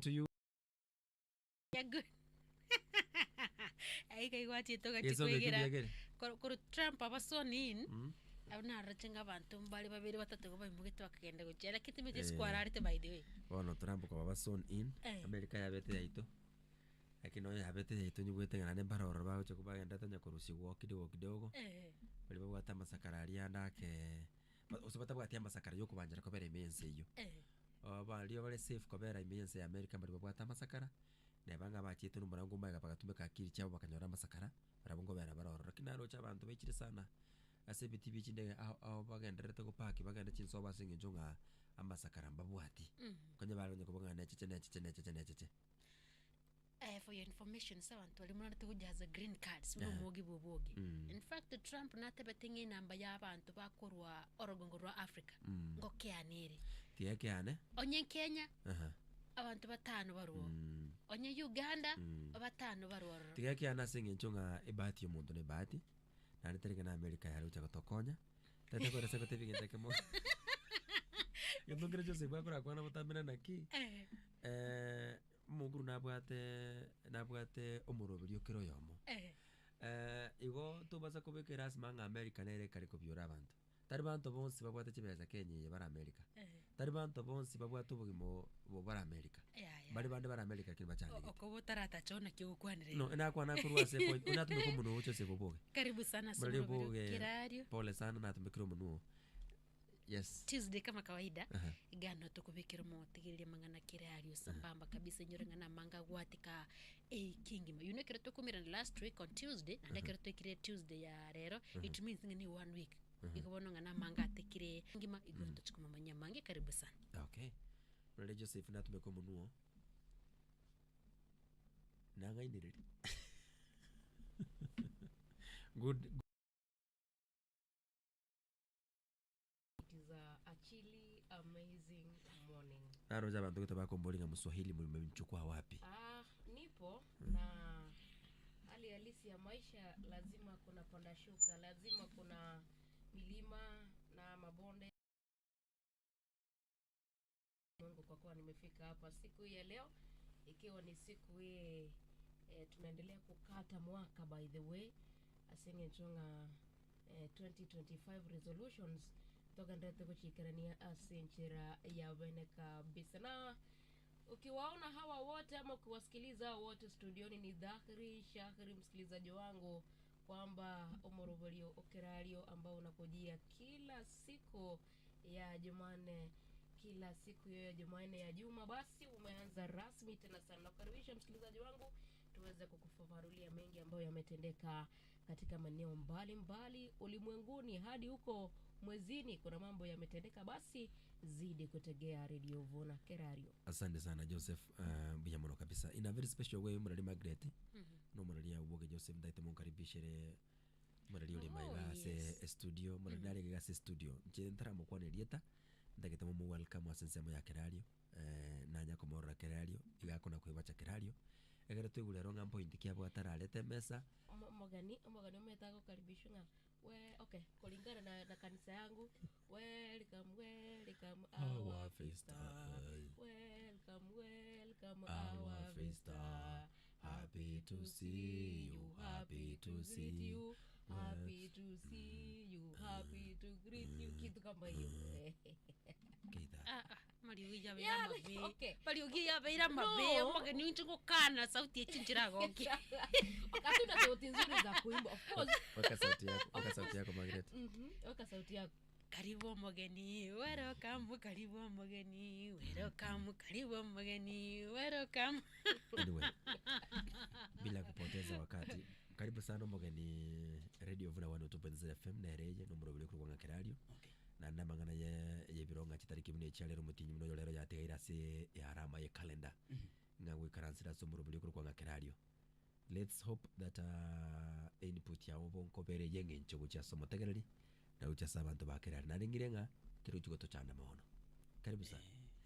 to you. Yeah, good. Ai kai wachi to Yes, okay, give me gachikwegera. again. Kor Trump abasonin. Mm. Abuna rachenga bantu mbali babiri batatu go bayimugite bakagenda gukera kitime Eh. jeskwara by the way. Bono Trump ko baba son in. America yabete yaito. Lakini no yabete yaito nyugwete ngana ne baroro bawo cyo kubagenda tanya kurusi kidogo kidogo. Bali babwata masakarari andake. Usibata bwati amasakara yo kubanjira ko bere imense yo. Baliyo bale safe ko bere imense ya America bali babwata amasakara. Nebanga bakite n'umurango mbaga bagatumbe kakiri cyabo bakanyora amasakara. Barabungo bera baroro. Lakini aro cy'abantu bekire sana. Ase biti bichinde aho bagenderete ko paki bagenda chinso basinge njonga amasakara mbabwati. Konye balonye ko bangana cece. For your information, sabantu bali munate kujaza green cards mubogi. In fact, Trump natebetinge namba y'abantu bakorwa orogongo rwa Africa. Ngo keanere. Tiye keane? Onye Kenya. Abantu batano baruo. Onye Uganda batano baruo. Tiye keana singe njonga ebati y'omuntu ne bati. Nani tereka na America ya lucha kutokonya. Tete kwa rasa kote bigenda kemo. Yondongere Joseph akora kwa na mutamena naki. Muguru nabwate omurobiri okero yomo. Igo tubaza kubekera asmanga America nere kare kubyora abantu. Tari bantu bonsi babwate kibeza Kenya bara America. Tari bantu bonsi babwate ubugimo bara America. Bari bande bara America kiri bacandi. Okobo tarata chona kigukwanire. No ina kwa nakurwa sepo unatumbe ko muno ucho sepo boge. Karibu sana somo kirario. Pole sana natumbe kiro muno. Yes. Tuesday kama kawaida. Igano tukubikira mo tigirire mangana kirario sambamba kabisa nyorenga na manga gwatika kingima. You know kira tukumira last week on Tuesday and kira tukire Tuesday ya rero. It means ni 1 week. Ikobono ngana manga tekire ngima igoto chukuma manyamange karibu sana. Okay. Brother Joseph natumbe ko muno. Nanga indiriri. Good. It is a chilly, amazing morning. Naro jaba ndugu tabako mbolinga Mswahili mmemchukua wapi? Nipo na hali halisi ya maisha, lazima kuna panda shuka, lazima kuna milima na mabonde. Mungu kwa kuwa nimefika hapa siku ya leo, ikiwa ni siku hii tunaendelea kukata mwaka by the way. Asinge chunga 2025 resolutions toka ndete kuchikarania asinchira ya bene kabisa. Na ukiwaona hawa wote ama ukiwasikiliza wote studioni, ni dhahiri shahiri msikilizaji wangu kwamba umorobolio okerario ambao unakujia kila siku ya Jumanne, kila siku ya Jumanne ya juma, basi umeanza rasmi tena sana. Nakukaribisha msikilizaji wangu tuweze kukufafanulia mengi ambayo yametendeka katika maeneo mbalimbali ulimwenguni hadi huko mwezini. Kuna mambo yametendeka, basi zidi kutegea Radio Vuna Kerario. Asante sana Joseph, biyamono kabisa. In a very special way murali Margaret. No murali ya uboge Joseph ndaite munkaribishere murali uri maiga se studio, murali ari ga se studio. Nchentara mukwane lieta ndagete mu welcome asensemo ya Kerario. Nanya komora Kerario igakona kwibacha Kerario. Egere twigurero nga point kiabo atararete mesa. Mogani umetaga kukaribishwa we okay kulingana na kanisa yangu. Welcome our feaster. Welcome our feaster. Happy to see you, happy to see you, happy to see you, happy to greet you. Kitu kama hiyo. Mariugia bera mabe. Okay. Mariugia bera mabe. Mogani unchiko kana sauti yechinjira goki. Wakati sauti nzuri za kuimba of course. Waka sauti yako Margaret. Waka sauti yako. Karibu mgeni, welcome. Karibu mgeni, welcome. Karibu mgeni, welcome. Anyway, bila kupoteza wakati, karibu sana mgeni Radio Vuna 102.0 FM na reje no murobile kuri kwa Kerario. Na ndamangana ye bironga kitariki mune cyalero mutinyi muno lero yateira se yarama ye calendar. Ngangwe karansira so murobile kuri kwa Kerario. Let's hope that input ya bonko bere yenge nchogo cha somo tegereri na ucha sabantu bakera na ringirenga kiruchugo to chanda mahono. Karibu sana.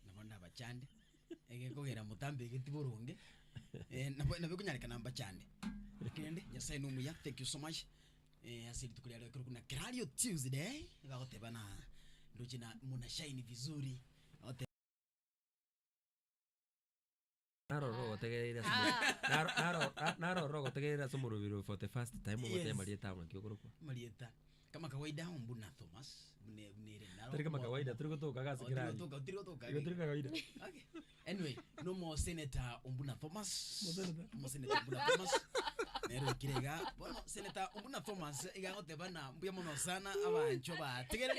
Nabona bachande egekogera mutambe getiburunge nabikunyarika namba chande kende nyasaye numuya. Thank you so much. Asili tukulia leo kuna Kerario Tuesday bagoteba na ndochina muna shine vizuri. naro tegerera naro tegerera somurubiro for the first time Yes. wote marieta mwakiogorokwa Marieta. Kama kawaida Ombuna Thomas. Mnere naro. tari kama kawaida turi kutoka kazi kirani Turi turi kawaida Okay. Anyway, no more Senator Ombuna Thomas. Mo Senator Ombuna Thomas. Nero kirega. Bueno, Senator Ombuna Thomas iga otebana mbuya mono sana abancho ba. Tegere.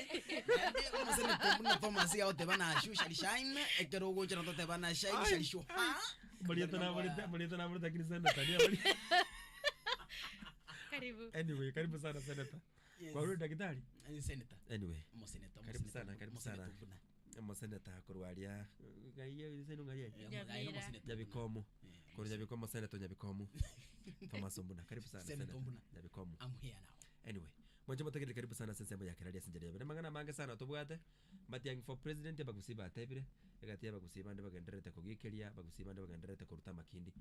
Mo Senator Ombuna Thomas iga otebana shusha shine. Ekero go chana otebana shine shu. marieta na marieta kinisana tania bali Karibu. anyway karibu sana senator kwa rudi daktari Senator. anyway Mo Senator. karibu sana mo senator kurwaria gaiye senu gaiye nyabikomo kuri nyabikomo senator nyabikomo Thomas Ombuna karibu sana Senator Ombuna. nyabikomo I'm here now. anyway mwaje mutegere karibu sana sense ya kiraria sinjeri bere mangana mange sana tubwate matiang for president bagusiba atebire egatia bagusiba ndi bagenderete kugikeria bagusiba ndi bagenderete kuruta makindi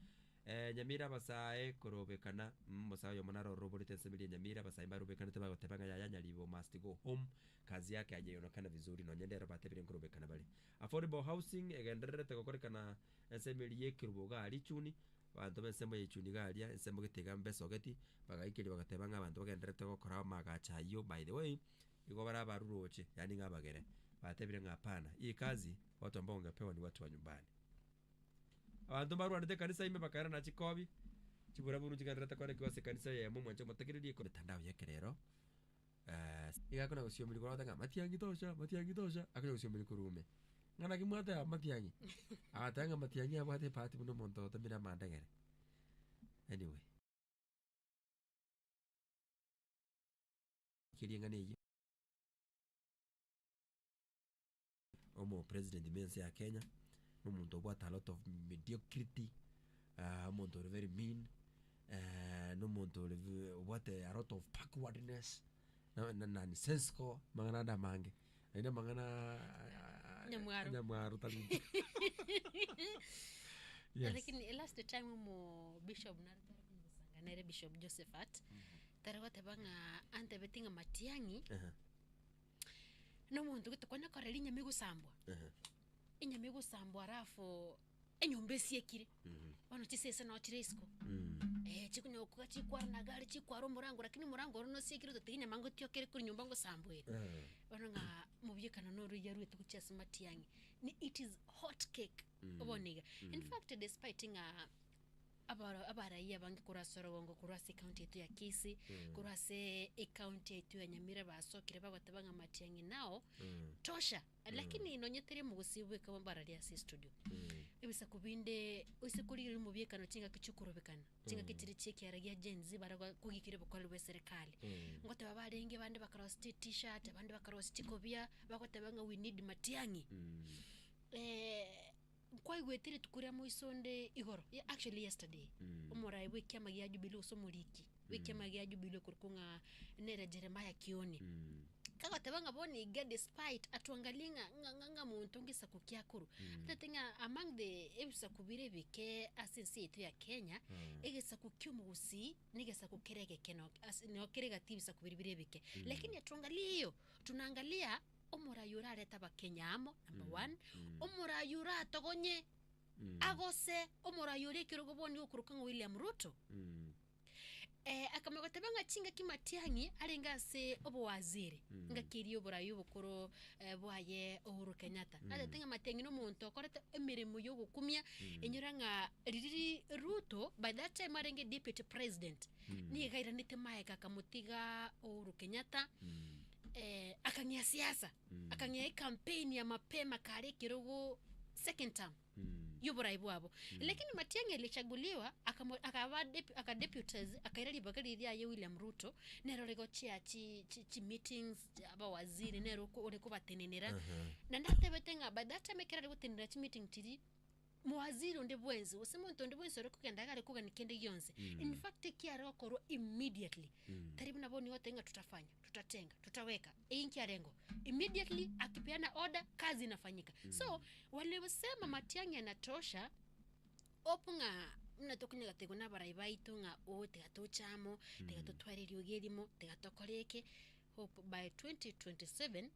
nyamira basae korobekana musayo monaro roborite semili nyamira basae barobekana te bagotebanga ya nyalibo must go home kazi yake ajeonekana vizuri no nyendera batebire korobekana bali affordable housing egenderete gukorekana semili yekiruboga ali chuni bantu bensembo yechuni galia ensembo gitega mbeso geti bagaikiri bagatebanga abantu bagenderete gukora magachayo by the way igo barabaruroche yani ngabagere batebire ngapana hii kazi watu ambao ungepewa ni watu wa nyumbani abantu barwanite kanisa ime bakara na chikobi chibura buru chigareta kware kwa kanisa ya mu mwancho matakiriri ko mitandao yake rero igakona guciomiri kwa tanga matiangi tosha akana guciomiri kurume ngana kimwate matiangi atanga matiangi abate pati muno monto tamira mandagere anyway kiringane yi omo president mense ya Kenya umuntu obwata a lot of mediocrity umuntu very mean n'umuntu obwata a lot of backwardness na sensko mangana da mange ina mangana nyamwaru tali yes Lakini last time mo bishop na bishop Josephat taragota banga ante betinga matiangi no muntu gutokwana koreli nyamigo sambwa inyamigo sambwa rafu enyombesi ekire bano chisese no chiresko chikunyo kuga chikwara na gari chikwara murango lakini murango no sikire totinya mango tiokere kuri nyumba ngo sambwe bano nga mubyekana no ruya rwetu kuchesa matiangi ni it is hot cake oboniga in fact despite nga abaraia bangi kurasoro bongo kurase county yetu ya Kisii kurase county yetu ya Nyamira basokire bagotabanga matiangi nao tosha lakini inonyetere mu gusibwe ka bararia si studio ibisa kubinde usikurire mu byekano cinga kicukurobekana cinga kitiri cheki aragia genzi baragwa kugikire bokwalwe serikali ngote babarenge bande bakarost t-shirt bande bakarost kobia bagotabanga we need matiangi kwa igwetire tukuria muisonde igoro actually yesterday umurai wiki amagia Jubilee usomuriki wiki amagia Jubilee kurkunga nere Jeremiah Kioni kaga tabanga boni get despite atuangalinga nganga muntu ngisa kukiakuru tatinga among the ebisa kubire bike asensi yetu ya Kenya egesa kukyumu gusi nigesa kukerege keno no kerega tibisa kubiribire bike lakini atuangaliyo tunaangalia omurayura leta bakenya amo number 1 omurayura togonye agose omurayura kirogo boni okuruka William Ruto akamagotebanga chinga kimatiangi arengase obo waziri ngakiriyo burayo bukoro bwaye Uhuru Kenyatta atenga matiangi no muntu akorete emirimo yo gukumya enyuranga riri Ruto by that time arenge deputy president ni gairanite maeka kamutiga Uhuru Kenyatta akanya siasa akanya campaign ya mapema kare kirogo second term yuburaibu abo lakini Matiang'i alichaguliwa akadeputize akairali bagari ya William Ruto nero regochia chi meetings aba waziri nero ore kubatenenera na ndatebetenga by that time kerali gutenera chi meeting tiri muwaziri onde bwenzi usimuntu onde bwenzi ore kugenda gare kuga nikende yonse in fact kiara okoro immediately taribu naboni wote nga tutafanya tutatenga tutaweka inki arengo immediately akipeana order kazi inafanyika so wale wasema Matiang'i anatosha opunga mnatokunya gatego nabaraibaito nga ote gatochamo tegatotwariri ugerimo tegatokoreke hope by 2027